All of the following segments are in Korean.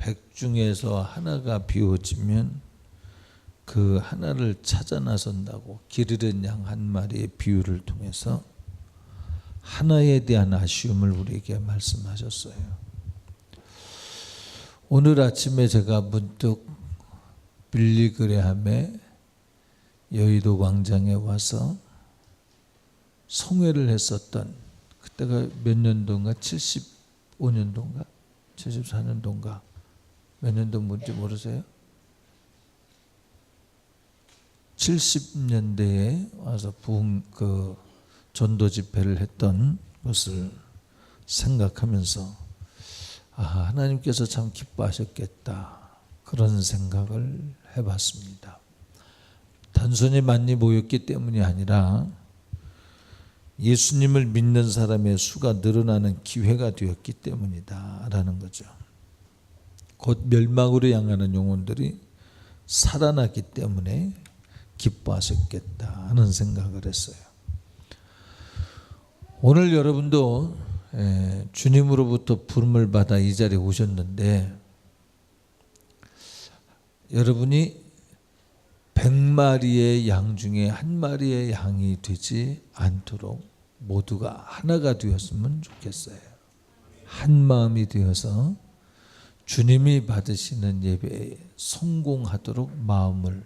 백 중에서 하나가 비워지면 그 하나를 찾아 나선다고 길 잃은 양 한 마리의 비유를 통해서 하나에 대한 아쉬움을 우리에게 말씀하셨어요. 오늘 아침에 제가 문득 빌리그레함의 여의도 광장에 와서 성회를 했었던, 그때가 몇 년도인가? 75년도인가? 74년도인가? 몇 년도 뭔지 모르세요? 70년대에 와서 전도 집회를 했던 것을 생각하면서 하나님께서 참 기뻐하셨겠다, 그런 생각을 해봤습니다. 단순히 많이 모였기 때문이 아니라 예수님을 믿는 사람의 수가 늘어나는 기회가 되었기 때문이다 라는 거죠. 곧 멸망으로 향하는 영혼들이 살아나기 때문에 기뻐하셨겠다 하는 생각을 했어요. 오늘 여러분도 주님으로부터 부름을 받아 이 자리에 오셨는데, 여러분이 100마리의 양 중에 한 마리의 양이 되지 않도록 모두가 하나가 되었으면 좋겠어요. 한 마음이 되어서 주님이 받으시는 예배에 성공하도록 마음을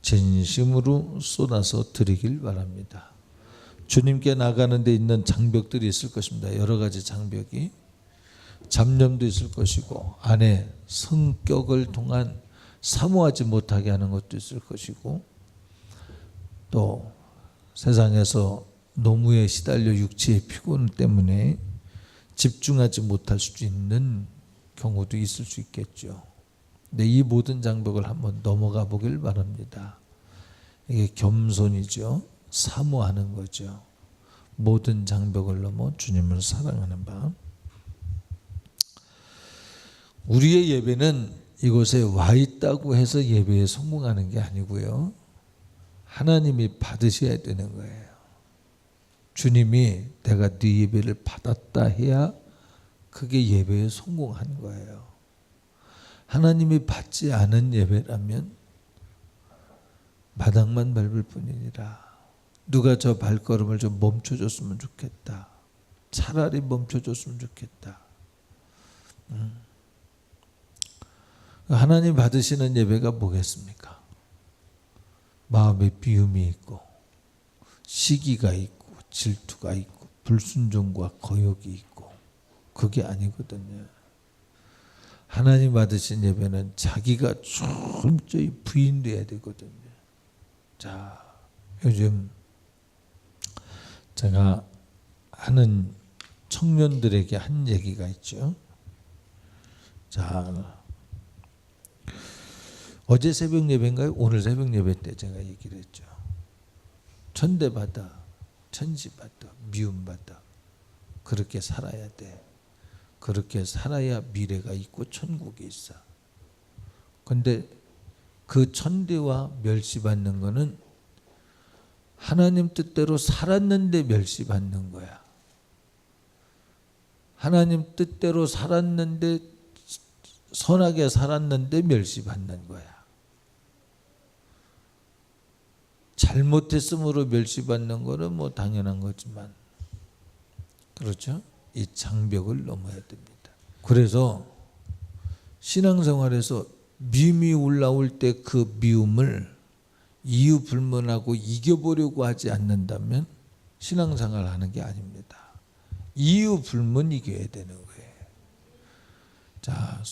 진심으로 쏟아서 드리길 바랍니다. 주님께 나가는 데 있는 장벽들이 있을 것입니다. 여러 가지 장벽이, 잡념도 있을 것이고, 안에 성격을 통한 사모하지 못하게 하는 것도 있을 것이고, 또 세상에서 노무에 시달려 육체의 피곤 때문에 집중하지 못할 수도 있는 경우도 있을 수 있겠죠. 근데 이 모든 장벽을 한번 넘어가 보길 바랍니다. 이게 겸손이죠. 사모하는 거죠. 모든 장벽을 넘어 주님을 사랑하는 바. 우리의 예배는 이곳에 와 있다고 해서 예배에 성공하는 게 아니고요, 하나님이 받으셔야 되는 거예요. 주님이 내가 네 예배를 받았다 해야 그게 예배에 성공한 거예요. 하나님이 받지 않은 예배라면 마당만 밟을 뿐이니라. 누가 저 발걸음을 좀 멈춰줬으면 좋겠다. 차라리 멈춰줬으면 좋겠다. 하나님 받으시는 예배가 뭐겠습니까? 마음에 비움이 있고, 시기가 있고, 질투가 있고, 불순종과 거역이 있고, 그게 아니거든요. 하나님 받으신 예배는 자기가 철저히 부인돼야 되거든요. 자, 요즘 제가 하는 청년들에게 한 얘기가 있죠. 자, 어제 새벽 예배인가요? 오늘 새벽 예배 때 제가 얘기를 했죠. 천대받아, 천시받아, 미움받아, 그렇게 살아야 돼. 그렇게 살아야 미래가 있고 천국이 있어. 그런데 그 천대와 멸시받는 거는 하나님 뜻대로 살았는데 멸시받는 거야. 하나님 뜻대로 살았는데, 선하게 살았는데 멸시받는 거야. 잘못했으므로 멸시받는 거는 뭐 당연한 거지만, 그렇죠? 이 장벽을 넘어야 됩니다. 그래서 신앙생활에서 미움이 올라올 때 그 미움을 이유 불문하고 이겨보려고 하지 않는다면 신앙생활 하는 게 아닙니다. 이유 불문 이겨야 되는 거예요. 자,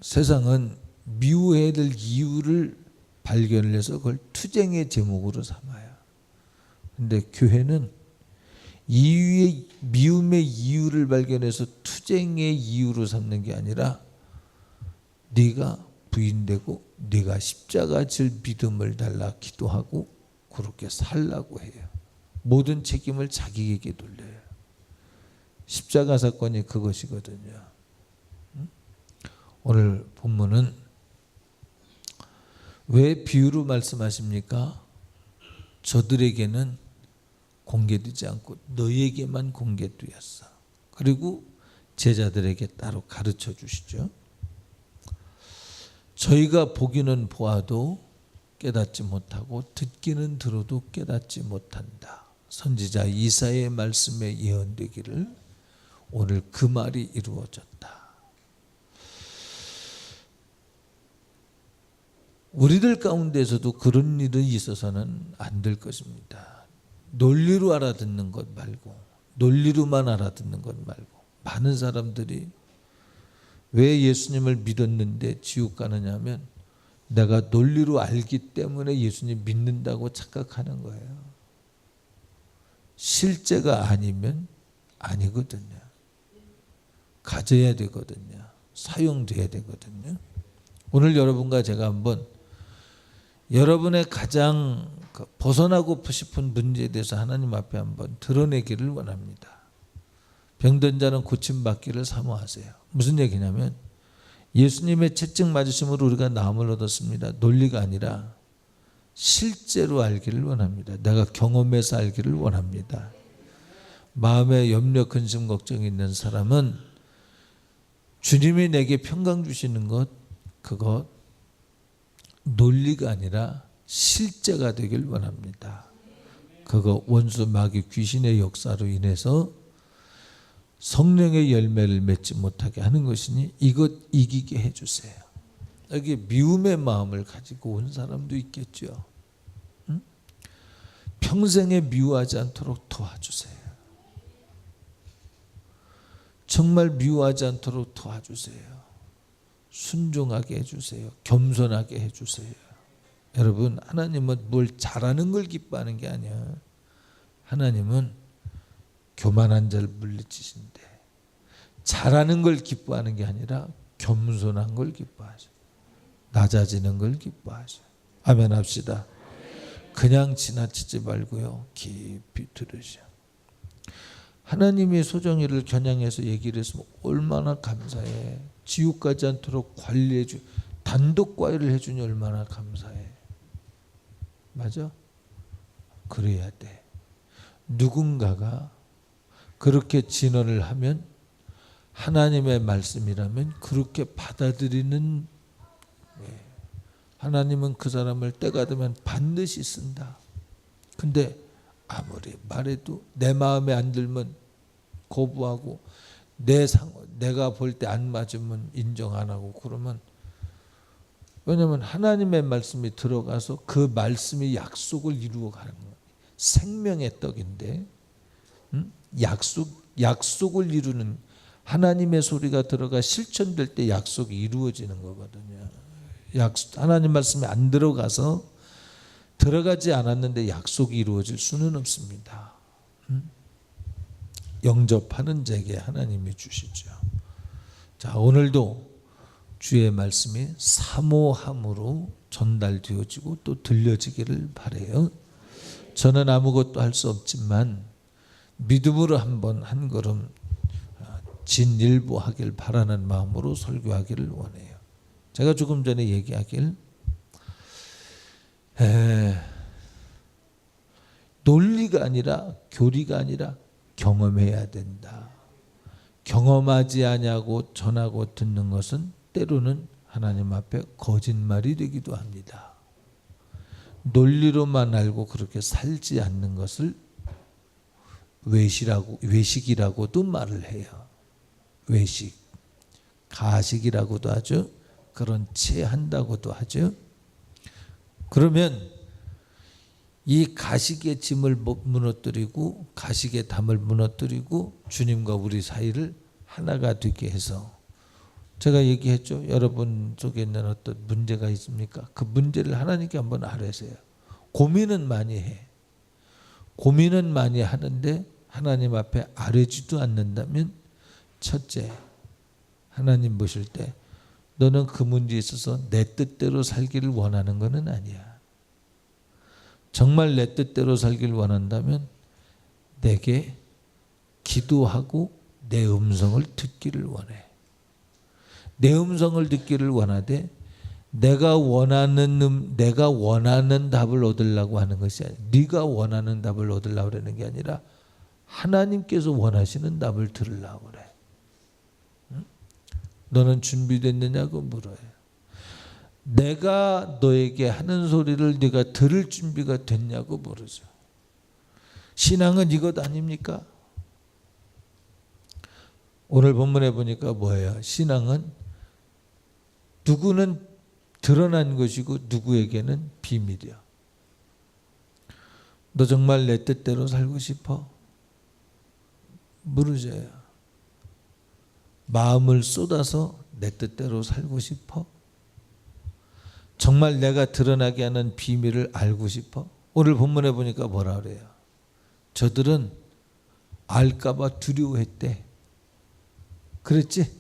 세상은 미워해야 될 이유를 발견을 해서 그걸 투쟁의 제목으로 삼아요. 그런데 교회는 미움의 이유를 발견해서 투쟁의 이유로 삼는 게 아니라, 네가 부인되고 네가 십자가 질 믿음을 달라 기도하고 그렇게 살라고 해요. 모든 책임을 자기에게 돌려요. 십자가 사건이 그것이거든요. 오늘 본문은 왜 비유로 말씀하십니까? 저들에게는 공개되지 않고 너희에게만 공개되었어. 그리고 제자들에게 따로 가르쳐 주시죠. 저희가 보기는 보아도 깨닫지 못하고 듣기는 들어도 깨닫지 못한다. 선지자 이사야의 말씀에 예언되기를 오늘 그 말이 이루어졌다. 우리들 가운데서도 그런 일이 있어서는 안 될 것입니다. 논리로 알아듣는 것 말고, 논리로만 알아듣는 것 말고, 많은 사람들이 왜 예수님을 믿었는데 지옥 가느냐면 내가 논리로 알기 때문에 예수님 믿는다고 착각하는 거예요. 실제가 아니면 아니거든요. 가져야 되거든요. 사용돼야 되거든요. 오늘 여러분과 제가 한번 여러분의 가장 벗어나고 싶은 문제에 대해서 하나님 앞에 한번 드러내기를 원합니다. 병든 자는 고침받기를 사모하세요. 무슨 얘기냐면 예수님의 채찍 맞으심으로 우리가 나음을 얻었습니다. 논리가 아니라 실제로 알기를 원합니다. 내가 경험해서 알기를 원합니다. 마음에 염려, 근심, 걱정이 있는 사람은 주님이 내게 평강 주시는 것, 그것 논리가 아니라 실제가 되길 원합니다. 그거 원수 마귀 귀신의 역사로 인해서 성령의 열매를 맺지 못하게 하는 것이니 이것 이기게 해주세요. 여기 미움의 마음을 가지고 온 사람도 있겠죠. 응? 평생에 미워하지 않도록 도와주세요. 정말 미워하지 않도록 도와주세요. 순종하게 해주세요. 겸손하게 해주세요. 여러분, 하나님은 뭘 잘하는 걸 기뻐하는 게 아니야. 하나님은 교만한 자를 물리치신대. 잘하는 걸 기뻐하는 게 아니라 겸손한 걸 기뻐하셔. 낮아지는 걸 기뻐하셔. 아멘 합시다. 그냥 지나치지 말고요. 깊이 들으셔. 하나님의 소정이를 겨냥해서 얘기를 했으면 얼마나 감사해. 지옥 가지 않도록 관리해 주, 단독 과외를 해주니 얼마나 감사해. 맞아? 그래야 돼. 누군가가 그렇게 진언을 하면 하나님의 말씀이라면 그렇게 받아들이는, 하나님은 그 사람을 때가 되면 반드시 쓴다. 근데 아무리 말해도 내 마음에 안 들면 거부하고 내가 볼 때 안 맞으면 인정 안 하고 그러면, 왜냐하면 하나님의 말씀이 들어가서 그 말씀이 약속을 이루어가는 거예요. 생명의 떡인데 약속을 이루는, 하나님의 소리가 들어가 실천될 때 약속이 이루어지는 거거든요. 하나님 말씀이 안 들어가서 들어가지 않았는데 약속이 이루어질 수는 없습니다. 영접하는 자에게 하나님이 주시죠. 자, 오늘도 주의 말씀이 사모함으로 전달되어지고 또 들려지기를 바라요. 저는 아무것도 할 수 없지만 믿음으로 한번 한 걸음 진일보하길 바라는 마음으로 설교하기를 원해요. 제가 조금 전에 얘기하길 논리가 아니라 교리가 아니라 경험해야 된다. 경험하지 아니하고 전하고 듣는 것은 때로는 하나님 앞에 거짓말이 되기도 합니다. 논리로만 알고 그렇게 살지 않는 것을 외식이라고도 말을 해요. 외식, 가식이라고도 하죠. 그런 체한다고도 하죠. 그러면 이 가식의 짐을 무너뜨리고 가식의 담을 무너뜨리고 주님과 우리 사이를 하나가 되게 해서, 제가 얘기했죠. 여러분 속에 있는 어떤 문제가 있습니까? 그 문제를 하나님께 한번 아뢰세요. 고민은 많이 해. 고민은 많이 하는데 하나님 앞에 아뢰지도 않는다면, 첫째, 하나님 보실 때 너는 그 문제에 있어서 내 뜻대로 살기를 원하는 것은 아니야. 정말 내 뜻대로 살기를 원한다면 내게 기도하고 내 음성을 듣기를 원해. 내 음성을 듣기를 원하되 내가 원하는 답을 얻으려고 하는 것이 아니라, 네가 원하는 답을 얻으려고 하는 게 아니라 하나님께서 원하시는 답을 들으려고 그래. 응? 너는 준비됐느냐고 물어요. 내가 너에게 하는 소리를 네가 들을 준비가 됐냐고 물으죠. 신앙은 이것 아닙니까? 오늘 본문에 보니까 뭐예요? 신앙은 누구는 드러난 것이고 누구에게는 비밀이야. 너 정말 내 뜻대로 살고 싶어? 물으셔요. 마음을 쏟아서 내 뜻대로 살고 싶어? 정말 내가 드러나게 하는 비밀을 알고 싶어? 오늘 본문에 보니까 뭐라 그래요? 저들은 알까봐 두려워했대. 그랬지?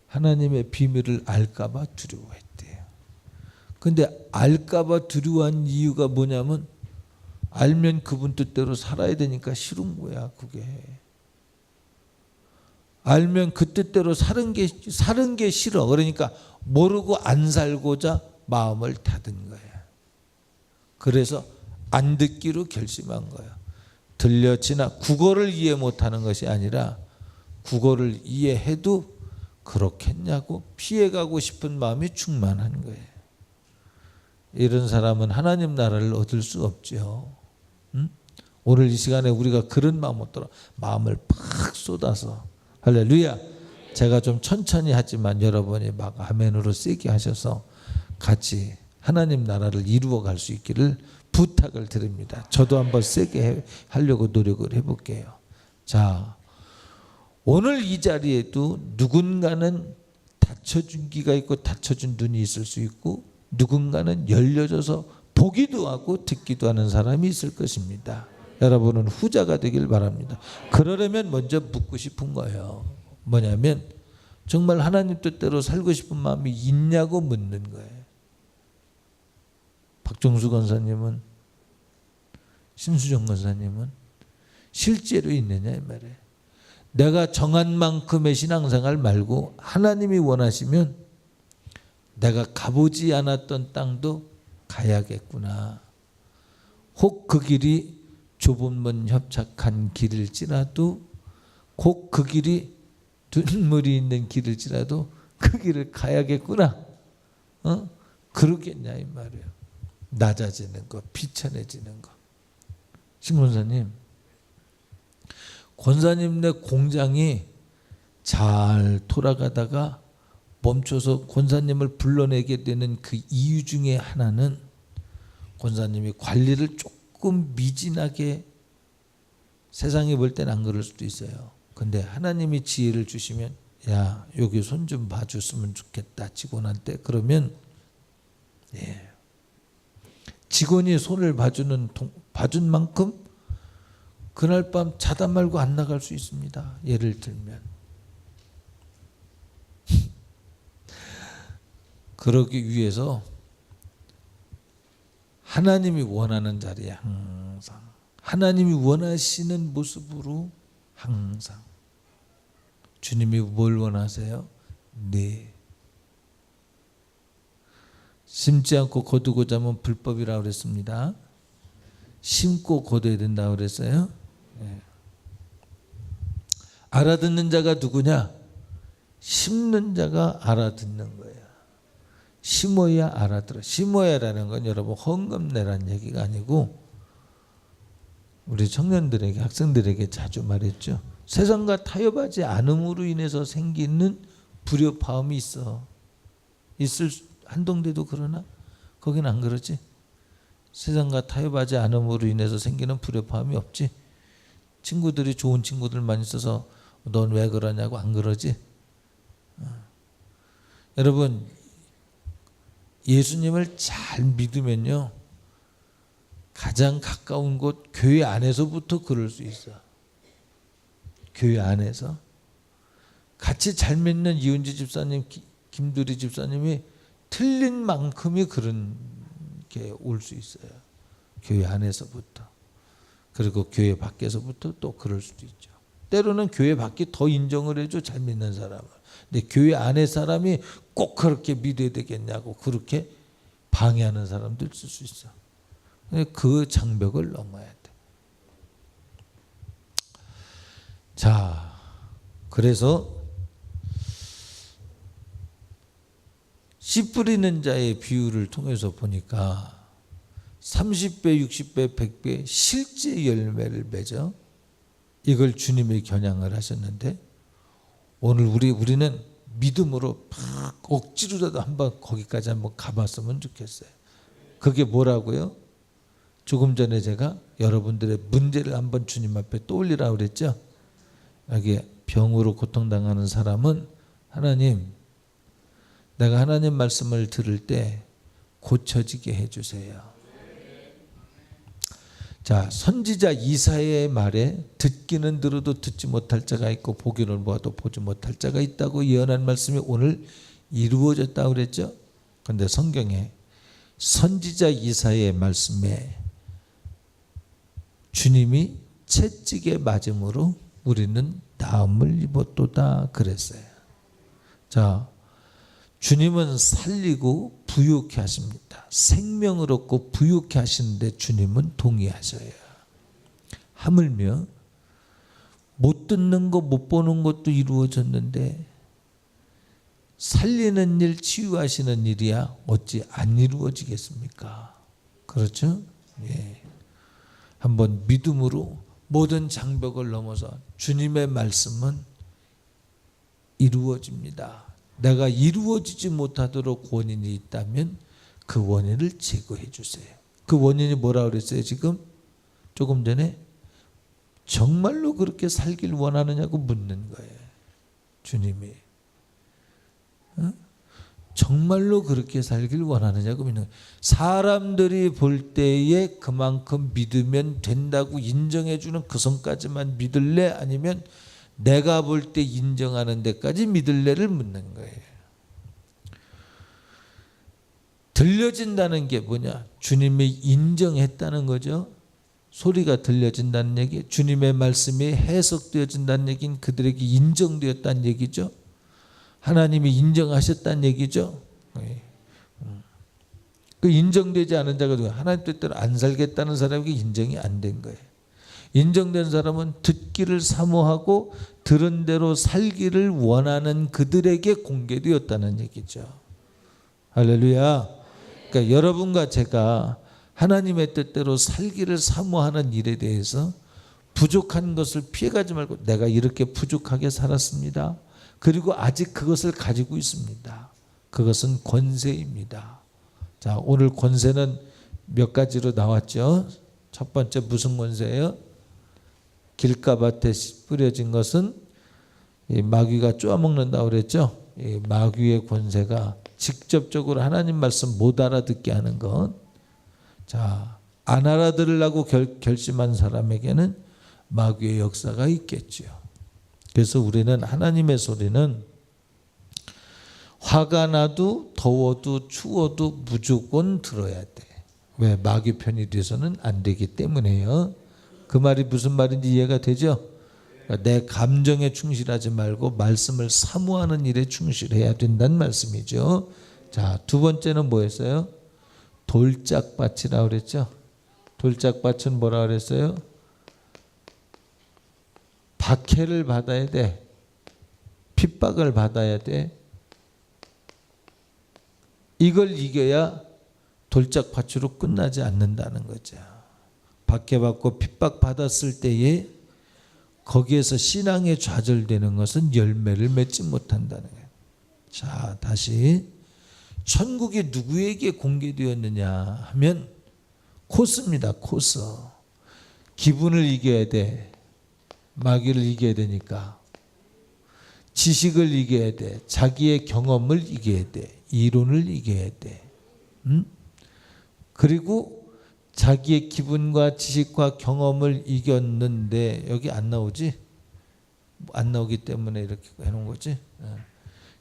하나님의 비밀을 알까봐 두려워했대요. 근데 알까봐 두려워한 이유가 뭐냐면 알면 그분 뜻대로 살아야 되니까 싫은 거야. 그게 알면 그 뜻대로 사는 게 싫어. 그러니까 모르고 안 살고자 마음을 닫은 거야. 그래서 안 듣기로 결심한 거야. 들려지나 국어를 이해 못하는 것이 아니라 국어를 이해해도 그렇겠냐고 피해가고 싶은 마음이 충만한 거예요. 이런 사람은 하나님 나라를 얻을 수 없죠. 응? 오늘 이 시간에 우리가 그런 마음을 팍 쏟아서 할렐루야. 제가 좀 천천히 하지만 여러분이 막 아멘으로 세게 하셔서 같이 하나님 나라를 이루어 갈 수 있기를 부탁을 드립니다. 저도 한번 세게 하려고 노력을 해볼게요. 자, 오늘 이 자리에도 누군가는 닫혀준 귀가 있고 닫혀준 눈이 있을 수 있고 누군가는 열려져서 보기도 하고 듣기도 하는 사람이 있을 것입니다. 여러분은 후자가 되길 바랍니다. 그러려면 먼저 묻고 싶은 거예요. 뭐냐면 정말 하나님 뜻대로 살고 싶은 마음이 있냐고 묻는 거예요. 박종수 권사님은, 심수정 권사님은 실제로 있느냐 이 말이에요. 내가 정한 만큼의 신앙생활 말고 하나님이 원하시면 내가 가보지 않았던 땅도 가야겠구나. 혹 그 길이 좁은 문 협착한 길일지라도 혹 그 길이 눈물이 있는 길일지라도 그 길을 가야겠구나. 그러겠냐 이 말이에요. 낮아지는 거, 비천해지는 거. 신 권사님, 권사님네 공장이 잘 돌아가다가 멈춰서 권사님을 불러내게 되는 그 이유 중에 하나는 권사님이 관리를 조금 미진하게, 세상이 볼 때는 안 그럴 수도 있어요. 근데 하나님이 지혜를 주시면 야 여기 손 좀 봐줬으면 좋겠다 직원한테. 그러면 직원이 손을 봐준 만큼 그날 밤 자다 말고 안 나갈 수 있습니다. 예를 들면 그러기 위해서 하나님이 원하는 자리에 항상 하나님이 원하시는 모습으로 항상. 주님이 뭘 원하세요? 네. 심지 않고 거두고자 하면 불법이라고 그랬습니다. 심고 거둬야 된다고 그랬어요. 알아듣는 자가 누구냐? 심는 자가 알아듣는 거예요. 심어야 알아들어. 심어야라는 건 여러분 헝금내라는 얘기가 아니고 우리 청년들에게, 학생들에게 자주 말했죠. 세상과 타협하지 않음으로 인해서 생기는 불협화음이 있어. 있을 한동대도 그러나 거긴 안 그러지. 세상과 타협하지 않음으로 인해서 생기는 불협화음이 없지. 친구들이 좋은 친구들만 있어서 넌 왜 그러냐고 안 그러지. 여러분 예수님을 잘 믿으면요 가장 가까운 곳 교회 안에서부터 그럴 수 있어. 교회 안에서 같이 잘 믿는 이은지 집사님, 김두리 집사님이 틀린 만큼이 그런 게 올 수 있어요. 교회 안에서부터. 그리고 교회 밖에서부터 또 그럴 수도 있죠. 때로는 교회 밖이 더 인정을 해줘, 잘 믿는 사람을. 근데 교회 안에 사람이 꼭 그렇게 믿어야 되겠냐고 그렇게 방해하는 사람도 있을 수 있어. 그 장벽을 넘어야 돼. 자, 그래서 씨 뿌리는 자의 비유를 통해서 보니까 30배, 60배, 100배 실제 열매를 맺어 이걸 주님이 겨냥을 하셨는데 오늘 우리는 믿음으로 막 억지로라도 한번 거기까지 한번 가봤으면 좋겠어요. 그게 뭐라고요? 조금 전에 제가 여러분들의 문제를 한번 주님 앞에 떠올리라고 그랬죠. 여기 병으로 고통당하는 사람은 하나님, 내가 하나님 말씀을 들을 때 고쳐지게 해주세요. 자, 선지자 이사야의 말에 듣기는 들어도 듣지 못할 자가 있고 보기는 보아도 보지 못할 자가 있다고 예언한 말씀이 오늘 이루어졌다고 그랬죠. 그런데 성경에 선지자 이사야의 말씀에 주님이 채찍에 맞음으로 우리는 나음을 입었도다 그랬어요. 자, 주님은 살리고 부유케 하십니다. 생명을 얻고 부유케 하시는데 주님은 동의하셔요. 하물며 못 듣는 것, 못 보는 것도 이루어졌는데 살리는 일, 치유하시는 일이야 어찌 안 이루어지겠습니까? 그렇죠? 예. 한번 믿음으로 모든 장벽을 넘어서 주님의 말씀은 이루어집니다. 내가 이루어지지 못하도록 원인이 있다면 그 원인을 제거해 주세요. 그 원인이 뭐라고 그랬어요? 지금 조금 전에 정말로 그렇게 살길 원하느냐고 묻는 거예요. 주님이 정말로 그렇게 살길 원하느냐고 묻는 거예요. 사람들이 볼 때에 그만큼 믿으면 된다고 인정해 주는 그 선까지만 믿을래? 아니면 내가 볼 때 인정하는 데까지 믿을래를 묻는 거예요. 들려진다는 게 뭐냐? 주님이 인정했다는 거죠. 소리가 들려진다는 얘기, 주님의 말씀이 해석되어진다는 얘기는 그들에게 인정되었다는 얘기죠. 하나님이 인정하셨다는 얘기죠. 그 인정되지 않은 자가 하나님 뜻대로 안 살겠다는 사람에게 인정이 안 된 거예요. 인정된 사람은 듣기를 사모하고 들은 대로 살기를 원하는 그들에게 공개되었다는 얘기죠. 할렐루야. 그러니까 여러분과 제가 하나님의 뜻대로 살기를 사모하는 일에 대해서 부족한 것을 피해가지 말고 내가 이렇게 부족하게 살았습니다. 그리고 아직 그것을 가지고 있습니다. 그것은 권세입니다. 자, 오늘 권세는 몇 가지로 나왔죠. 첫 번째 무슨 권세예요? 길가밭에 뿌려진 것은 마귀가 쪼아먹는다고 그랬죠. 마귀의 권세가 직접적으로 하나님 말씀 못 알아듣게 하는 것. 자, 안 알아들으려고 결심한 사람에게는 마귀의 역사가 있겠죠. 그래서 우리는 하나님의 소리는 화가 나도 더워도 추워도 무조건 들어야 돼. 왜? 마귀 편이 돼서는 안 되기 때문에요. 그 말이 무슨 말인지 이해가 되죠? 그러니까 내 감정에 충실하지 말고 말씀을 사모하는 일에 충실해야 된다는 말씀이죠. 자, 두 번째는 뭐였어요? 돌짝밭이라고 그랬죠. 돌짝밭은 뭐라고 그랬어요? 박해를 받아야 돼. 핍박을 받아야 돼. 이걸 이겨야 돌짝밭으로 끝나지 않는다는 거죠. 박해받고 핍박받았을 때에 거기에서 신앙에 좌절되는 것은 열매를 맺지 못한다는 거예요. 자, 다시 천국이 누구에게 공개되었느냐 하면 코스입니다. 코스. 기분을 이겨야 돼. 마귀를 이겨야 되니까. 지식을 이겨야 돼. 자기의 경험을 이겨야 돼. 이론을 이겨야 돼. 그리고 자기의 기분과 지식과 경험을 이겼는데 여기 안 나오지? 안 나오기 때문에 이렇게 해놓은 거지.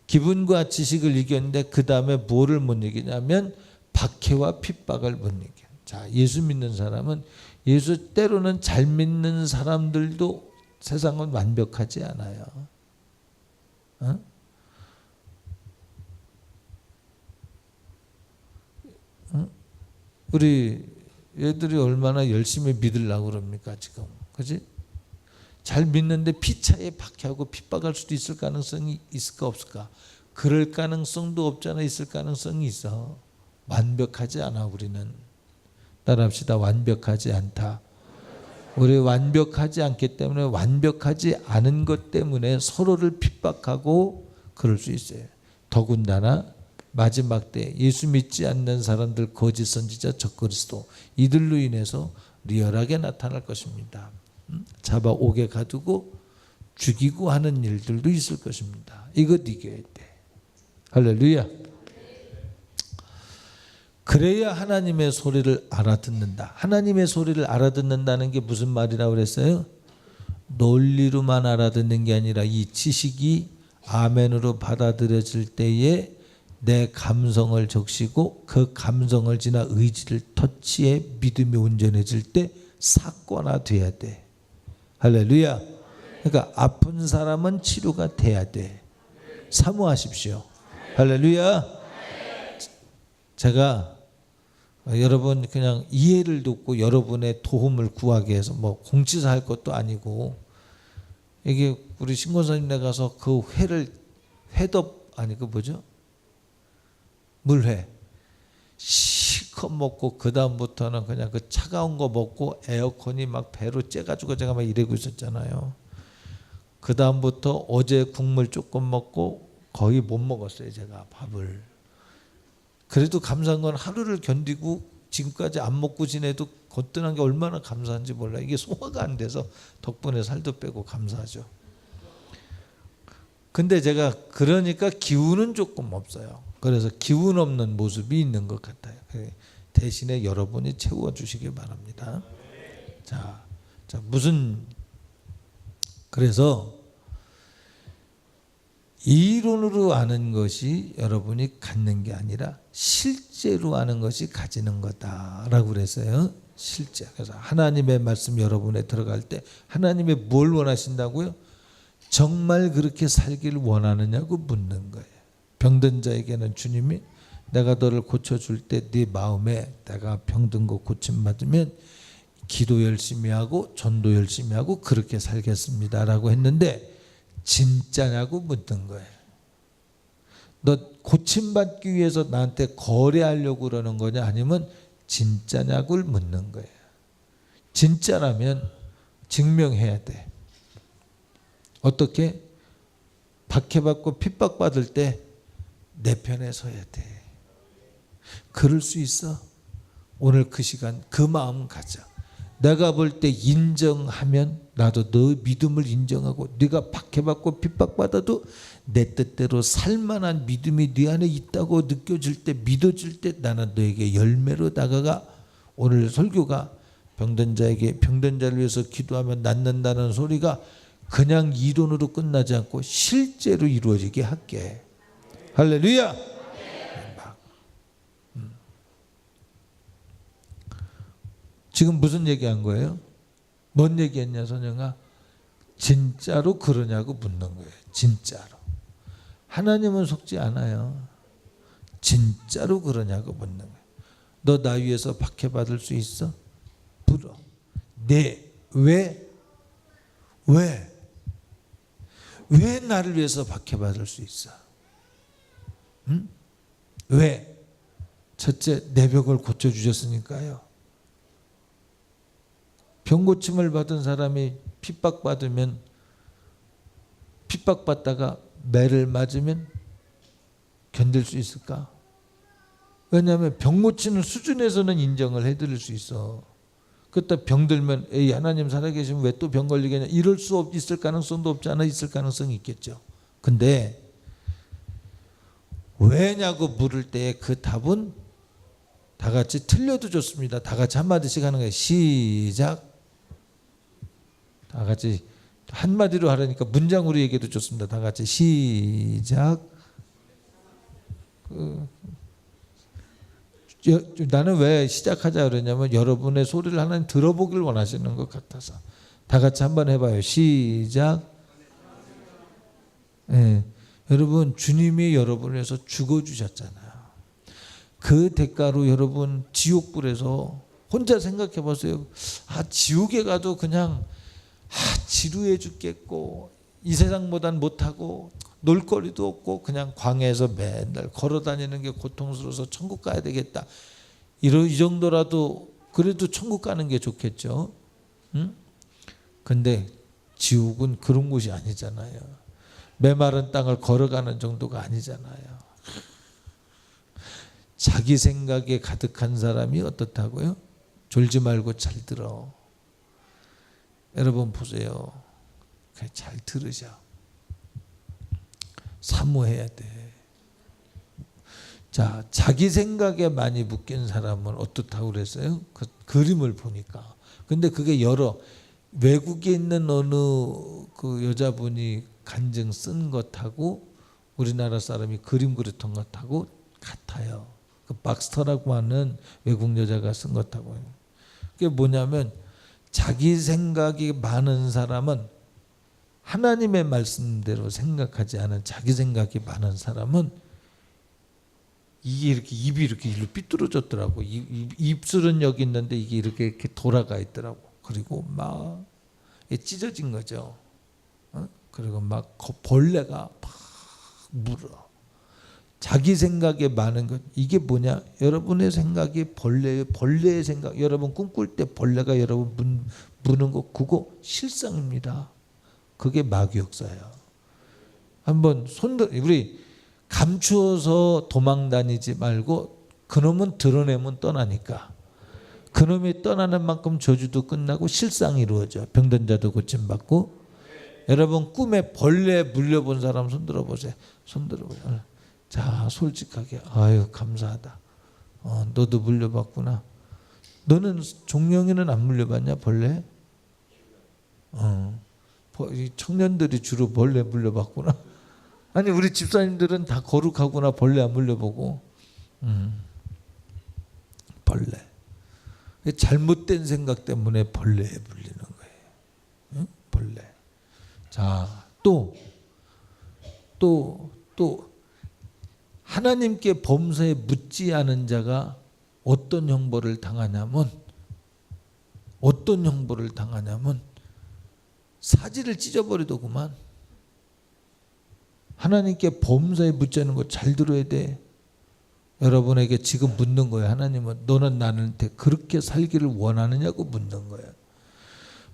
기분과 지식을 이겼는데 그 다음에 뭐를 못 이기냐면 박해와 핍박을 못 이겨. 자, 예수 믿는 사람은 예수 때로는 잘 믿는 사람들도 세상은 완벽하지 않아요. 우리 얘들이 얼마나 열심히 믿으려고 그럽니까 지금. 그지? 잘 믿는데 피차에 박해하고 핍박할 수도 있을 가능성이 있을까 없을까? 그럴 가능성도 없잖아. 있을 가능성이 있어. 완벽하지 않아. 우리는 따라합시다. 완벽하지 않다. 우리 완벽하지 않기 때문에, 완벽하지 않은 것 때문에 서로를 핍박하고 그럴 수 있어요. 더군다나 마지막 때 예수 믿지 않는 사람들, 거짓 선지자, 적그리스도, 이들로 인해서 리얼하게 나타날 것입니다. 잡아 옥에 가두고 죽이고 하는 일들도 있을 것입니다. 이것 이겨야 돼. 할렐루야. 그래야 하나님의 소리를 알아듣는다. 하나님의 소리를 알아듣는다는 게 무슨 말이라고 그랬어요? 논리로만 알아듣는 게 아니라 이 지식이 아멘으로 받아들여질 때에 내 감성을 적시고 그 감성을 지나 의지를 터치해 믿음이 온전해질 때 사건화돼야 돼. 할렐루야. 그러니까 아픈 사람은 치료가 돼야 돼. 사모하십시오. 할렐루야. 제가 여러분 그냥 이해를 돕고 여러분의 도움을 구하기 위해서 뭐 공치사 할 것도 아니고, 이게 우리 신권사님네 가서 그 회덮 아니 그 뭐죠? 물회 실컷 먹고 그 다음부터는 그냥 그 차가운 거 먹고 에어컨이 막 배로 쬐가지고 제가 막 이러고 있었잖아요. 그 다음부터 어제 국물 조금 먹고 거의 못 먹었어요. 제가 밥을. 그래도 감사한 건 하루를 견디고 지금까지 안 먹고 지내도 거뜬한 게 얼마나 감사한지 몰라요. 이게 소화가 안 돼서 덕분에 살도 빼고 감사하죠. 근데 제가 그러니까 기운은 조금 없어요. 그래서 기운 없는 모습이 있는 것 같아요. 대신에 여러분이 채워주시기 바랍니다. 자, 그래서 이론으로 아는 것이 여러분이 갖는 게 아니라 실제로 아는 것이 가지는 거다라고 그랬어요. 실제. 그래서 하나님의 말씀 여러분에 들어갈 때 하나님이 뭘 원하신다고요? 정말 그렇게 살기를 원하느냐고 묻는 거예요. 병든 자에게는 주님이 내가 너를 고쳐줄 때 네 마음에 내가 병든 거 고침받으면 기도 열심히 하고 전도 열심히 하고 그렇게 살겠습니다라고 했는데, 진짜냐고 묻는 거예요. 너 고침받기 위해서 나한테 거래하려고 그러는 거냐, 아니면 진짜냐고를 묻는 거예요. 진짜라면 증명해야 돼. 어떻게? 박해받고 핍박받을 때 내 편에 서야 돼. 그럴 수 있어? 오늘 그 시간 그 마음 가져. 내가 볼 때 인정하면 나도 너 믿음을 인정하고, 네가 박해받고 핍박받아도 내 뜻대로 살만한 믿음이 네 안에 있다고 느껴질 때, 믿어질 때 나는 너에게 열매로 다가가. 오늘 설교가 병든 자에게 병든 자를 위해서 기도하면 낫는다는 소리가 그냥 이론으로 끝나지 않고 실제로 이루어지게 할게. 할렐루야. 지금 무슨 얘기한 거예요? 뭔 얘기했냐 선영아? 진짜로 그러냐고 묻는 거예요. 진짜로. 하나님은 속지 않아요. 진짜로 그러냐고 묻는 거예요. 너 나 위해서 박해받을 수 있어? 불어. 네. 왜 나를 위해서 박해받을 수 있어? 응? 왜? 첫째, 내 벽을 고쳐주셨으니까요. 병 고침을 받은 사람이 핍박받다가 매를 맞으면 견딜 수 있을까? 왜냐하면 병 고치는 수준에서는 인정을 해드릴 수 있어. 그때 병들면 에이 하나님 살아계시면 왜 또 병 걸리겠냐, 이럴 수 있을 가능성도 없지 않아? 있을 가능성이 있겠죠. 근데 왜냐고 물을 때 그 답은 다 같이 틀려도 좋습니다. 다 같이 한마디씩 하는 거예요. 시작. 다 같이 한마디로 하려니까 문장으로 얘기해도 좋습니다. 다 같이 시작. 나는 왜 시작하자 그러냐면 여러분의 소리를 하나님 들어보길 원하시는 것 같아서. 다 같이 한번 해봐요. 시작. 네. 여러분, 주님이 여러분을 위해서 죽어주셨잖아요. 그 대가로 여러분 지옥불에서 혼자 생각해 보세요. 지옥에 가도 그냥 지루해 죽겠고 이 세상보단 못하고 놀거리도 없고 그냥 광야에서 맨날 걸어다니는 게 고통스러워서 천국 가야 되겠다. 이 정도라도 그래도 천국 가는 게 좋겠죠. 응? 근데 지옥은 그런 곳이 아니잖아요. 메마른 땅을 걸어가는 정도가 아니잖아요. 자기 생각에 가득한 사람이 어떻다고요? 졸지 말고 잘 들어. 여러분 보세요. 잘 들으셔. 사모해야 돼. 자, 자기 생각에 많이 묶인 사람은 어떻다고 그랬어요? 그 그림을 보니까. 근데 그게 여러 외국에 있는 어느 그 여자분이 간증 쓴 것하고 우리나라 사람이 그림 그렸던 것하고 같아요. 그 박스터라고 하는 외국 여자가 쓴 것하고. 그게 뭐냐면 자기 생각이 많은 사람은 하나님의 말씀대로 생각하지 않은 자기 생각이 많은 사람은 이게 이렇게 입이 이렇게 일로 삐뚤어졌더라고. 입술은 여기 있는데 이게 이렇게 돌아가 있더라고. 그리고 막 찢어진 거죠. 그리고 막 벌레가 막 물어. 자기 생각에 많은 것. 이게 뭐냐? 여러분의 생각이 벌레의 생각. 여러분 꿈꿀 때 벌레가 여러분 무는 거 그거 실상입니다. 그게 마귀역사예요. 한번 우리 감추어서 도망 다니지 말고 그놈은 드러내면 떠나니까. 그놈이 떠나는 만큼 저주도 끝나고 실상이 이루어져. 병든 자도 고침받고. 여러분 꿈에 벌레 물려본 사람 손들어 보세요. 손들어 보세요. 자, 솔직하게 아유 감사하다. 너도 물려봤구나. 너는 종영이는 안 물려봤냐 벌레? 청년들이 주로 벌레 물려봤구나. 아니 우리 집사님들은 다 거룩하구나. 벌레 안 물려보고. 벌레. 잘못된 생각 때문에 벌레에 물리는 거예요. 응? 벌레. 자, 또 하나님께 범사에 묻지 않은 자가 어떤 형벌을 당하냐면 사지를 찢어버리더구만. 하나님께 범사에 묻지 않은 거 잘 들어야 돼. 여러분에게 지금 묻는 거예요. 하나님은 너는 나한테 그렇게 살기를 원하느냐고 묻는 거예요.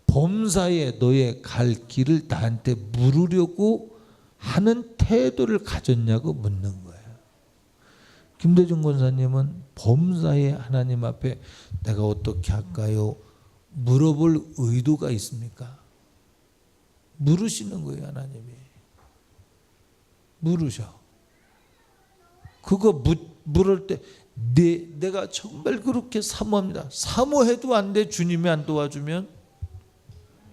범사에 너의 갈 길을 나한테 물으려고 하는 태도를 가졌냐고 묻는 거예요. 김대중 권사님은 범사에 하나님 앞에 내가 어떻게 할까요? 물어볼 의도가 있습니까? 물으시는 거예요. 하나님이. 물으셔. 그거 물을 때 내가 정말 그렇게 사모합니다. 사모해도 안 돼. 주님이 안 도와주면.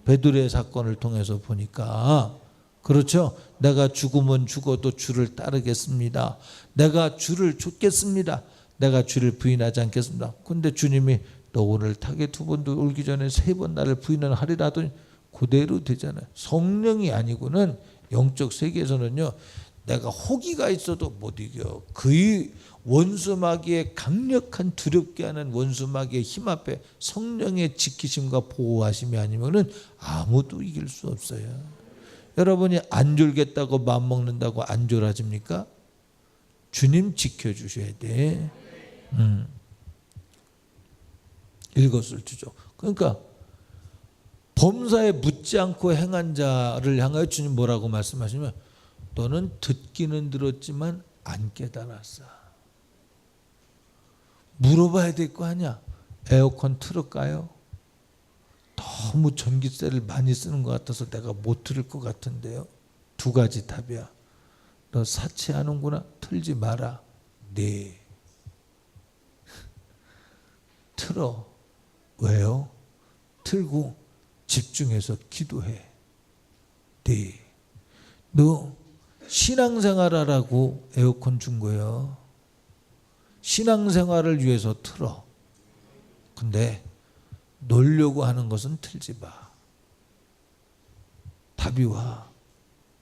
베드로의 사건을 통해서 보니까 그렇죠. 내가 죽으면 죽어도 주를 따르겠습니다. 내가 주를 쫓겠습니다. 내가 주를 부인하지 않겠습니다. 근데 주님이 너 오늘 타겟 2번도 울기 전에 3번 나를 부인을 하리라 하더니 그대로 되잖아요. 성령이 아니고는 영적 세계에서는요. 내가 호기가 있어도 못 이겨. 그의 원수마귀의 강력한 두렵게 하는 원수마귀의 힘 앞에 성령의 지키심과 보호하심이 아니면은 아무도 이길 수 없어요. 여러분이 안 졸겠다고 마음 먹는다고 안 졸아집니까? 주님 지켜주셔야 돼. 일거수일투족. 그러니까 범사에 묻지 않고 행한 자를 향하여 주님 뭐라고 말씀하시면 너는 듣기는 들었지만 안 깨달았어. 물어봐야 될 거 아니야. 에어컨 틀을까요? 너무 전기세를 많이 쓰는 것 같아서 내가 못 틀을 것 같은데요. 2가지 답이야. 너 사치하는구나. 틀지 마라. 네. 틀어. 왜요? 틀고 집중해서 기도해. 네. 너 신앙생활하라고 에어컨 준 거예요. 신앙생활을 위해서 틀어. 근데 놀려고 하는 것은 틀지 마. 답이 와.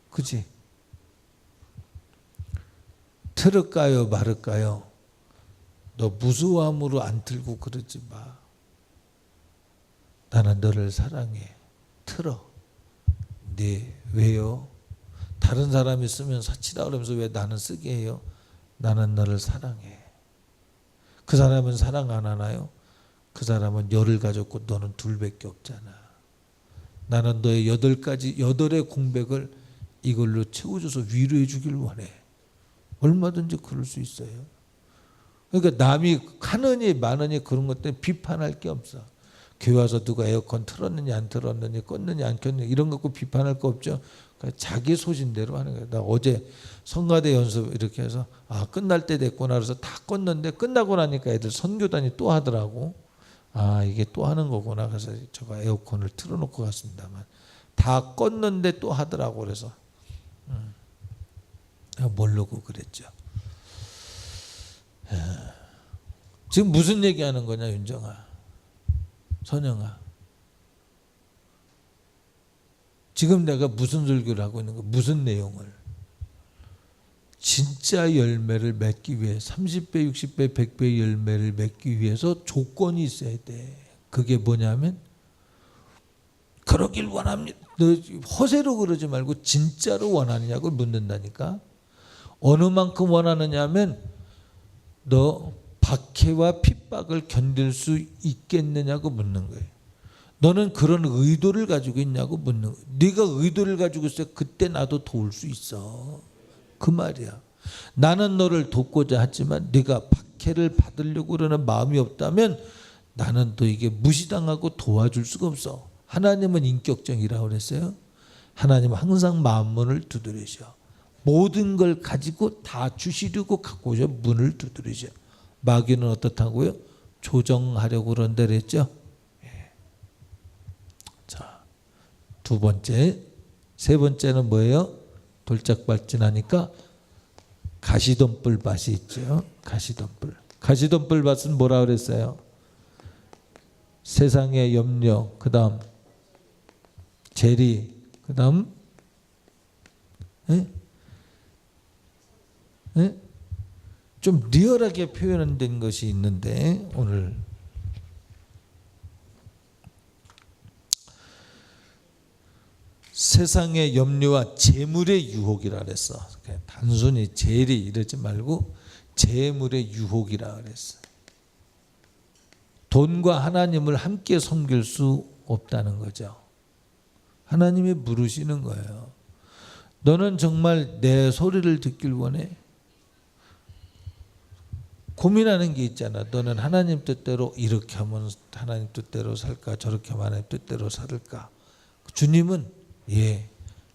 그지? 틀을까요? 말을까요? 너 무수함으로 안 틀고 그러지 마. 나는 너를 사랑해. 틀어. 네. 왜요? 다른 사람이 쓰면 사치라 그러면서 왜 나는 쓰게 해요? 나는 너를 사랑해. 그 사람은 사랑 안 하나요? 그 사람은 열을 가졌고 너는 둘밖에 없잖아. 나는 너의 여덟의 공백을 이걸로 채워줘서 위로해 주길 원해. 얼마든지 그럴 수 있어요. 그러니까 남이 하느니 마느니 그런 것 때문에 비판할 게 없어. 교회 와서 누가 에어컨 틀었느냐 안 틀었느냐 껐느냐 안 켰느냐 이런 거 갖고 비판할 거 없죠. 그러니까 자기 소신대로 하는 거예요. 나 어제 성가대 연습 이렇게 해서 끝날 때 됐구나 그래서 다 껐는데 끝나고 나니까 애들 선교단이 또 하더라고. 이게 또 하는 거구나. 그래서 제가 에어컨을 틀어놓고 갔습니다만 다 껐는데 또 하더라고. 그래서 모르고 그랬죠. 지금 무슨 얘기하는 거냐 윤정아, 선영아. 지금 내가 무슨 설교를 하고 있는 거, 무슨 내용을. 진짜 열매를 맺기 위해 30배, 60배, 100배의 열매를 맺기 위해서 조건이 있어야 돼. 그게 뭐냐면 그러길 원합니다. 너 허세로 그러지 말고 진짜로 원하느냐고 묻는다니까. 어느 만큼 원하느냐 하면 너 박해와 핍박을 견딜 수 있겠느냐고 묻는 거예요. 너는 그런 의도를 가지고 있냐고 묻는 거예요. 네가 의도를 가지고 있어야 그때 나도 도울 수 있어. 그 말이야. 나는 너를 돕고자 하지만 네가 박해를 받으려고 그러는 마음이 없다면 나는 너에게 무시당하고 도와줄 수가 없어. 하나님은 인격적이라고 그랬어요. 하나님은 항상 마음문을 두드리셔. 모든 걸 가지고 다 주시려고 갖고 오셔 문을 두드리셔. 마귀는 어떻다고요? 조정하려고 그런다 그랬죠. 자, 두 번째, 세 번째는 뭐예요? 돌짝발진하니까 가시덤불 밭이 있죠. 가시덤불. 가시덤불 밭은 뭐라 그랬어요? 세상의 염려, 그 다음 재리, 그 다음 좀 리얼하게 표현된 것이 있는데 오늘 세상의 염려와 재물의 유혹이라 그랬어. 단순히 재리 이러지 말고 재물의 유혹이라 그랬어. 돈과 하나님을 함께 섬길 수 없다는 거죠. 하나님이 물으시는 거예요. 너는 정말 내 소리를 듣길 원해? 고민하는 게 있잖아. 너는 하나님 뜻대로 이렇게 하면 하나님 뜻대로 살까? 저렇게 하면 하나님 뜻대로 살까? 주님은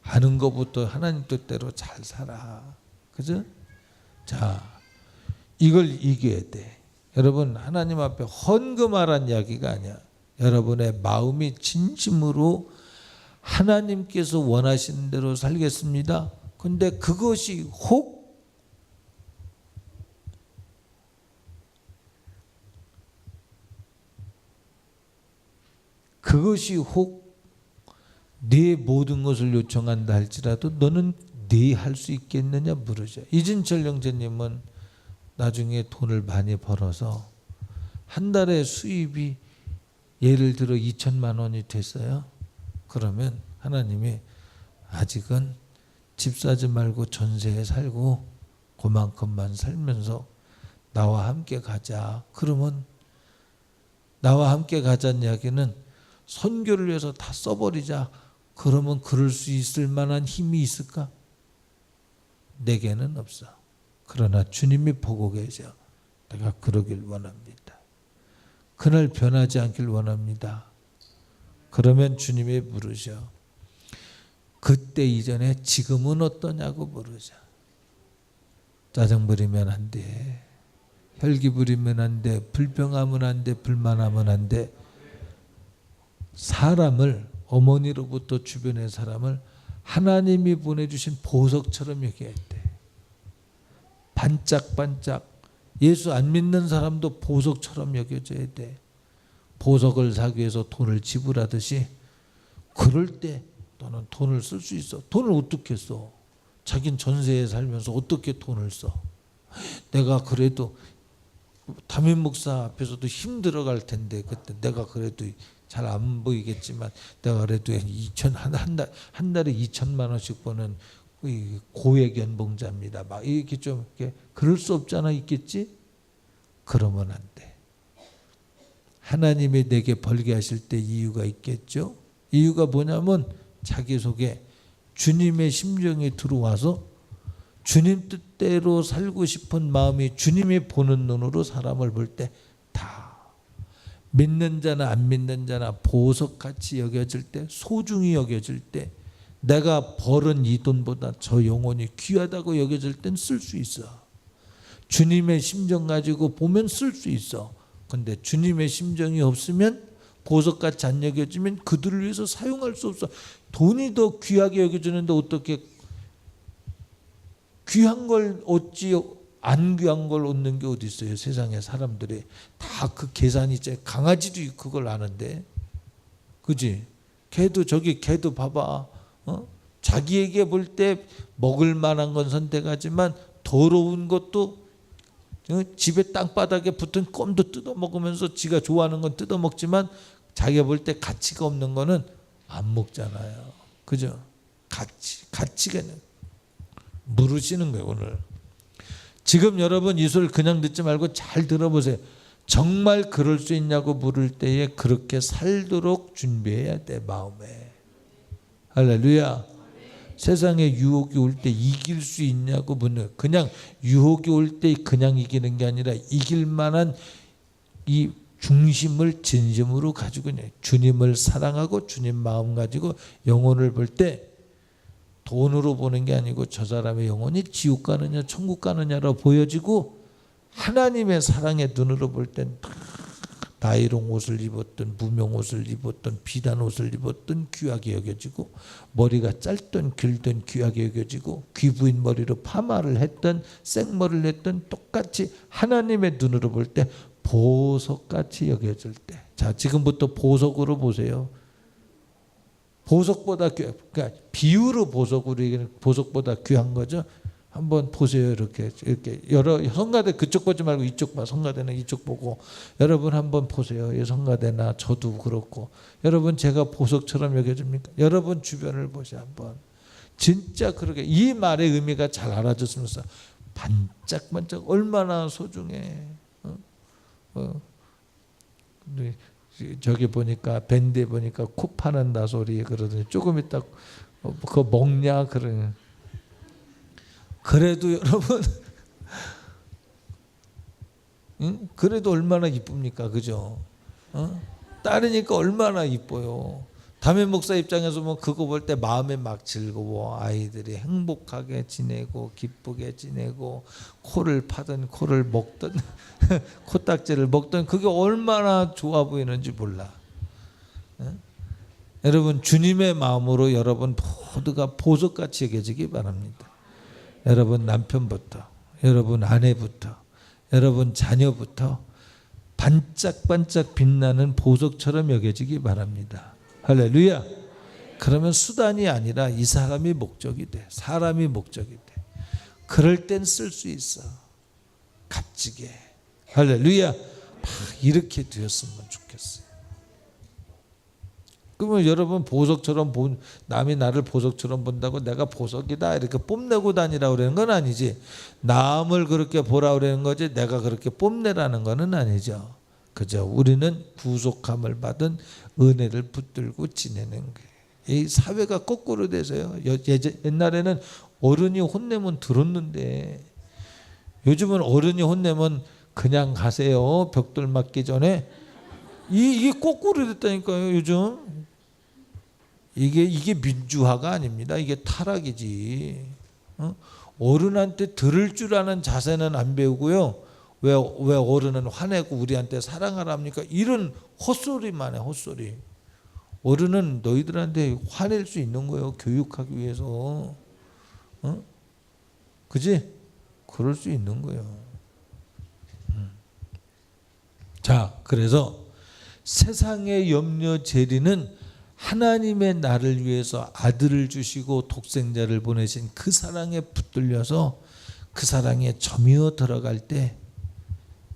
하는 것부터 하나님 뜻대로 잘 살아. 그죠? 자, 이걸 이겨야 돼. 여러분, 하나님 앞에 헌금하란 이야기가 아니야. 여러분의 마음이 진심으로 하나님께서 원하시는 대로 살겠습니다. 근데 그것이 혹 네 모든 것을 요청한다 할지라도 너는 네 할 수 있겠느냐 물으죠. 이진철 형제님은 나중에 돈을 많이 벌어서 한 달에 수입이 예를 들어 2천만 원이 됐어요. 그러면 하나님이 아직은 집 사지 말고 전세에 살고 그만큼만 살면서 나와 함께 가자. 그러면 나와 함께 가자는 이야기는 선교를 위해서 다 써버리자. 그러면 그럴 수 있을 만한 힘이 있을까? 내게는 없어. 그러나 주님이 보고 계셔. 내가 그러길 원합니다. 그날 변하지 않길 원합니다. 그러면 주님이 물으셔. 그때 이전에 지금은 어떠냐고 물으셔. 짜증 부리면 안 돼. 혈기 부리면 안 돼. 불평하면 안 돼. 불만하면 안 돼. 사람을, 어머니로부터 주변의 사람을 하나님이 보내주신 보석처럼 여겨야 돼. 반짝반짝. 예수 안 믿는 사람도 보석처럼 여겨져야 돼. 보석을 사기 위해서 돈을 지불하듯이 그럴 때 너는 돈을 쓸 수 있어. 돈을 어떻게 써? 자긴 전세에 살면서 어떻게 돈을 써? 내가 그래도 담임 목사 앞에서도 힘들어갈 텐데 그때 내가 그래도 잘 안 보이겠지만 내가 그래도 한 달에 2천만 원씩 버는 고액 연봉자입니다. 막 이렇게 좀 이렇게 그럴 수 없잖아. 있겠지? 그러면 안 돼. 하나님이 내게 벌게 하실 때 이유가 있겠죠. 이유가 뭐냐면 자기 속에 주님의 심정이 들어와서 주님 뜻대로 살고 싶은 마음이 주님이 보는 눈으로 사람을 볼 때 다 믿는 자나 안 믿는 자나 보석같이 여겨질 때, 소중히 여겨질 때, 내가 벌은 이 돈보다 저 영혼이 귀하다고 여겨질 땐 쓸 수 있어. 주님의 심정 가지고 보면 쓸 수 있어. 근데 주님의 심정이 없으면, 보석같이 안 여겨지면 그들을 위해서 사용할 수 없어. 돈이 더 귀하게 여겨지는데 어떻게 귀한 걸 얻지 안 귀한 걸 얻는 게 어디 있어요? 세상에 사람들이 다 그 계산이 있잖아요. 강아지도 그걸 아는데, 그지? 개도 봐봐. 자기에게 볼 때 먹을 만한 건 선택하지만 더러운 것도, 집에 땅바닥에 붙은 껌도 뜯어 먹으면서 지가 좋아하는 건 뜯어 먹지만 자기가 볼 때 가치가 없는 거는 안 먹잖아요. 그죠? 가치가 물으시는 거예요. 오늘 지금 여러분 이 소리를 그냥 듣지 말고 잘 들어보세요. 정말 그럴 수 있냐고 물을 때에 그렇게 살도록 준비해야 돼. 마음에. 할렐루야. 세상에 유혹이 올 때 이길 수 있냐고 묻는, 그냥 유혹이 올 때 그냥 이기는 게 아니라 이길 만한 이 중심을 진심으로 가지고 있는, 주님을 사랑하고 주님 마음 가지고 영혼을 볼 때 돈으로 보는 게 아니고 저 사람의 영혼이 지옥 가느냐 천국 가느냐로 보여지고, 하나님의 사랑의 눈으로 볼 땐 나이롱 옷을 입었던, 무명 옷을 입었던, 비단 옷을 입었던 귀하게 여겨지고, 머리가 짧던 길던 귀하게 여겨지고, 귀부인 머리로 파마를 했던 생머리를 했던 똑같이 하나님의 눈으로 볼 때 보석같이 여겨질 때. 자, 지금부터 보석으로 보세요. 보석보다 그러니까 비유로 보석으로 얘기하는, 보석보다 귀한 거죠. 한번 보세요. 이렇게 여러 성가대 그쪽 보지 말고 이쪽 봐. 성가대는 이쪽 보고 여러분 한번 보세요. 이 성가대나 저도 그렇고, 여러분 제가 보석처럼 여겨집니까? 여러분 주변을 보세요. 한번 진짜 그렇게 이 말의 의미가 잘 알아졌으면서 반짝반짝 얼마나 소중해. 저기 보니까 밴드에 보니까 코 파는다 소리 그러더니 조금 있다 그거 먹냐 그러는. 그래도 여러분 응? 그래도 얼마나 이쁩니까? 그죠? 딸이니까 얼마나 이뻐요. 담임 목사 입장에서 뭐 그거 볼 때 마음에 막 즐거워. 아이들이 행복하게 지내고 기쁘게 지내고, 코를 파든 코를 먹든 코딱지를 먹든 그게 얼마나 좋아 보이는지 몰라. 여러분 주님의 마음으로 여러분 모두가 보석같이 여겨지기 바랍니다. 여러분 남편부터, 여러분 아내부터, 여러분 자녀부터 반짝반짝 빛나는 보석처럼 여겨지기 바랍니다. 할렐루야. 그러면 수단이 아니라 이 사람이 목적이 돼. 사람이 목적이 돼. 그럴 땐 쓸 수 있어. 값지게. 할렐루야. 이렇게 되었으면 좋겠어요. 그러면 여러분 보석처럼 남이 나를 보석처럼 본다고 내가 보석이다 이렇게 뽐내고 다니라고 그러는 건 아니지. 남을 그렇게 보라고 그러는 거지 내가 그렇게 뽐내라는 거는 아니죠. 그죠? 우리는 구속함을 받은 은혜를 붙들고 지내는 거예요. 이 사회가 거꾸로 돼서요. 옛날에는 어른이 혼내면 들었는데 요즘은 어른이 혼내면 그냥 가세요. 벽돌 맞기 전에. 이게 거꾸로 됐다니까요. 요즘. 이게 민주화가 아닙니다. 이게 타락이지. 어른한테 들을 줄 아는 자세는 안 배우고요. 왜 어른은 화내고 우리한테 사랑하라 합니까? 이런 헛소리만 해. 헛소리. 어른은 너희들한테 화낼 수 있는 거예요. 교육하기 위해서. 그지? 그럴 수 있는 거예요. 자, 그래서 세상의 염려 재리는 하나님의 나를 위해서 아들을 주시고 독생자를 보내신 그 사랑에 붙들려서 그 사랑에 점이어 들어갈 때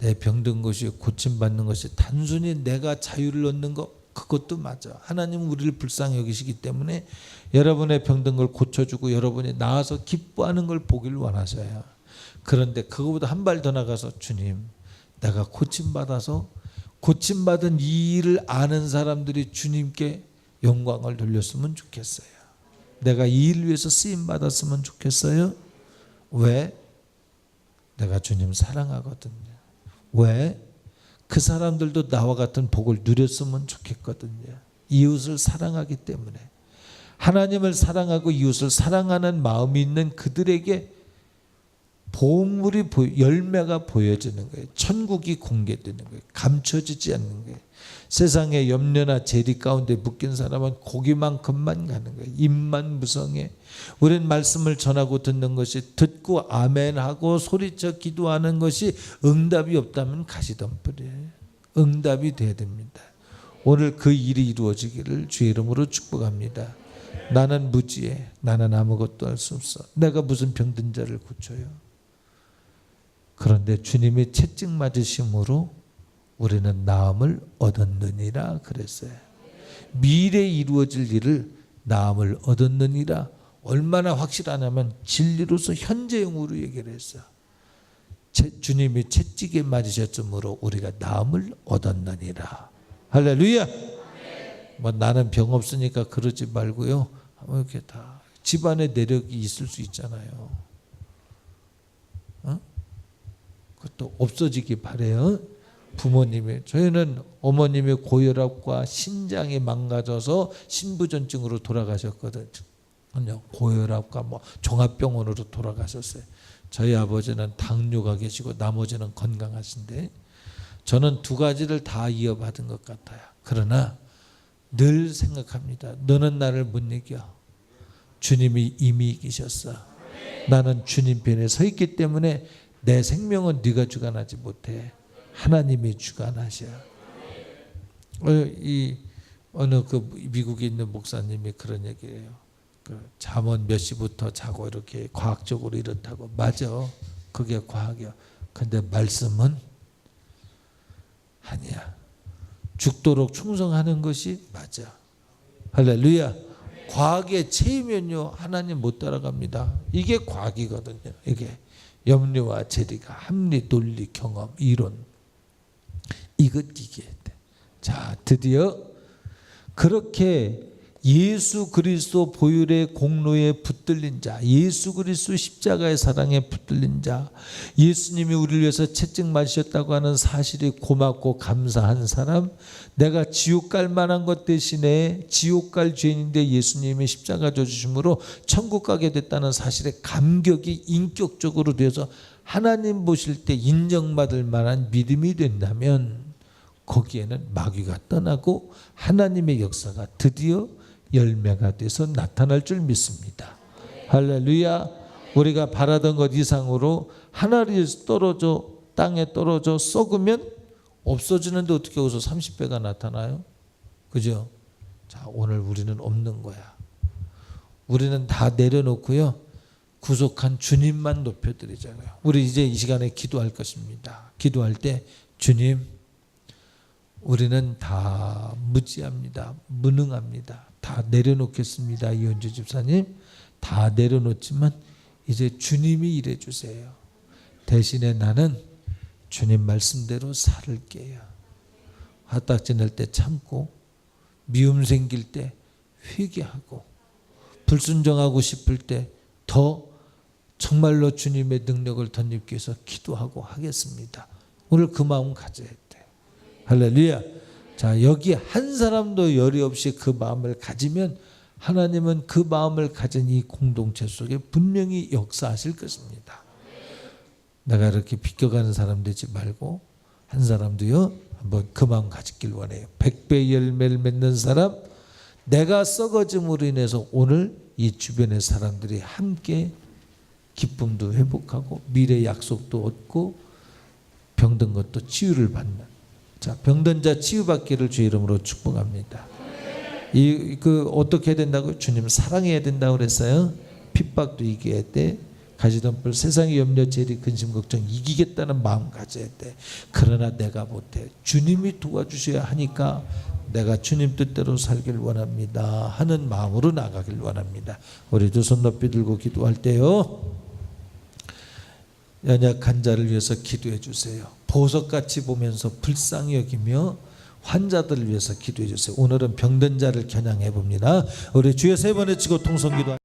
내 병든 것이 고침받는 것이 단순히 내가 자유를 얻는 것 그것도 맞아. 하나님은 우리를 불쌍히 여기시기 때문에 여러분의 병든 걸 고쳐주고 여러분이 나아서 기뻐하는 걸 보길 원하셔요. 그런데 그거보다 한 발 더 나가서 주님, 내가 고침받아서 고침받은 이 일을 아는 사람들이 주님께 영광을 돌렸으면 좋겠어요. 내가 이 일을 위해서 쓰임받았으면 좋겠어요. 왜? 내가 주님 사랑하거든요. 왜? 그 사람들도 나와 같은 복을 누렸으면 좋겠거든요. 이웃을 사랑하기 때문에. 하나님을 사랑하고 이웃을 사랑하는 마음이 있는 그들에게 보물이 열매가 보여지는 거예요. 천국이 공개되는 거예요. 감춰지지 않는 거예요. 세상의 염려나 재리 가운데 묶인 사람은 고기만큼만 가는 거예요. 입만 무성해. 우리는 말씀을 전하고 듣는 것이, 듣고 아멘하고 소리쳐 기도하는 것이 응답이 없다면 가시덤불이에요. 응답이 돼야 됩니다. 오늘 그 일이 이루어지기를 주의 이름으로 축복합니다. 나는 무지해. 나는 아무것도 할 수 없어. 내가 무슨 병든 자를 고쳐요. 그런데 주님이 채찍 맞으심으로 우리는 나음을 얻었느니라 그랬어요. 미래에 이루어질 일을 나음을 얻었느니라. 얼마나 확실하냐면 진리로서 현재형으로 얘기를 했어요. 주님이 채찍에 맞으셨으므로 우리가 나음을 얻었느니라. 할렐루야. 뭐 나는 병 없으니까 그러지 말고요. 이렇게 다 집안에 내력이 있을 수 있잖아요. 그것도 없어지기 바래요. 부모님이, 저희는 어머님이 고혈압과 신장이 망가져서 신부전증으로 돌아가셨거든요. 고혈압과 뭐 종합병원으로 돌아가셨어요. 저희 아버지는 당뇨가 계시고 나머지는 건강하신데 저는 두 가지를 다 이어받은 것 같아요. 그러나 늘 생각합니다. 너는 나를 못 이겨. 주님이 이미 이기셨어. 나는 주님 편에 서 있기 때문에 내 생명은 네가 주관하지 못해. 하나님이 주관하셔. 어느 그 미국에 있는 목사님이 그런 얘기예요. 잠은 몇 시부터 자고 이렇게 과학적으로 이렇다고. 맞아. 그게 과학이야. 근데 말씀은 아니야. 죽도록 충성하는 것이 맞아. 할렐루야. 과학에 채이면요 하나님 못 따라갑니다. 이게 과학이거든요. 이게 염려와 재리가 합리, 논리, 경험, 이론, 이것 이겨야 돼. 자, 드디어 그렇게 예수 그리스도 보혈의 공로에 붙들린 자, 예수 그리스도 십자가의 사랑에 붙들린 자, 예수님이 우리를 위해서 채찍 맞으셨다고 하는 사실이 고맙고 감사한 사람, 내가 지옥 갈 만한 것 대신에 지옥 갈 죄인인데 예수님이 십자가 져주심으로 천국 가게 됐다는 사실에 감격이 인격적으로 되어서 하나님 보실 때 인정받을 만한 믿음이 된다면 거기에는 마귀가 떠나고 하나님의 역사가 드디어 열매가 돼서 나타날 줄 믿습니다. 할렐루야. 우리가 바라던 것 이상으로 하늘에서 떨어져 땅에 떨어져 썩으면 없어지는데 어떻게 여기서 30배가 나타나요? 그죠? 자, 오늘 우리는 없는 거야. 우리는 다 내려놓고요. 구속한 주님만 높여드리잖아요. 우리 이제 이 시간에 기도할 것입니다. 기도할 때 주님, 우리는 다 무지합니다. 무능합니다. 다 내려놓겠습니다. 이현주 집사님, 다 내려놓지만 이제 주님이 일해 주세요. 대신에 나는 주님 말씀대로 살을게요. 화딱지 낼 때 참고, 미움 생길 때 회개하고, 불순종하고 싶을 때 더 정말로 주님의 능력을 덧입기 위해서 기도하고 하겠습니다. 오늘 그 마음 가져야 돼. 할렐루야. 자, 여기 한 사람도 열이 없이 그 마음을 가지면 하나님은 그 마음을 가진 이 공동체 속에 분명히 역사하실 것입니다. 내가 이렇게 비껴가는 사람 되지 말고 한 사람도요 한번 그 마음 가지길 원해요. 100배 열매를 맺는 사람, 내가 썩어짐으로 인해서 오늘 이 주변의 사람들이 함께 기쁨도 회복하고 미래 약속도 얻고 병든 것도 치유를 받는, 자, 병든 자 치유받기를 주의 이름으로 축복합니다. 어떻게 해야 된다고? 주님 사랑해야 된다고 그랬어요. 핍박도 이겨야 돼. 가시덤불 세상의 염려, 재리, 근심, 걱정 이기겠다는 마음 가져야 돼. 그러나 내가 못해. 주님이 도와주셔야 하니까 내가 주님 뜻대로 살길 원합니다 하는 마음으로 나가길 원합니다. 우리 두 손 높이 들고 기도할 때요, 연약한 자를 위해서 기도해 주세요. 보석같이 보면서 불쌍히 여기며 환자들을 위해서 기도해 주세요. 오늘은 병든 자를 겨냥해 봅니다. 우리 주여 세 번 외치고 통성기도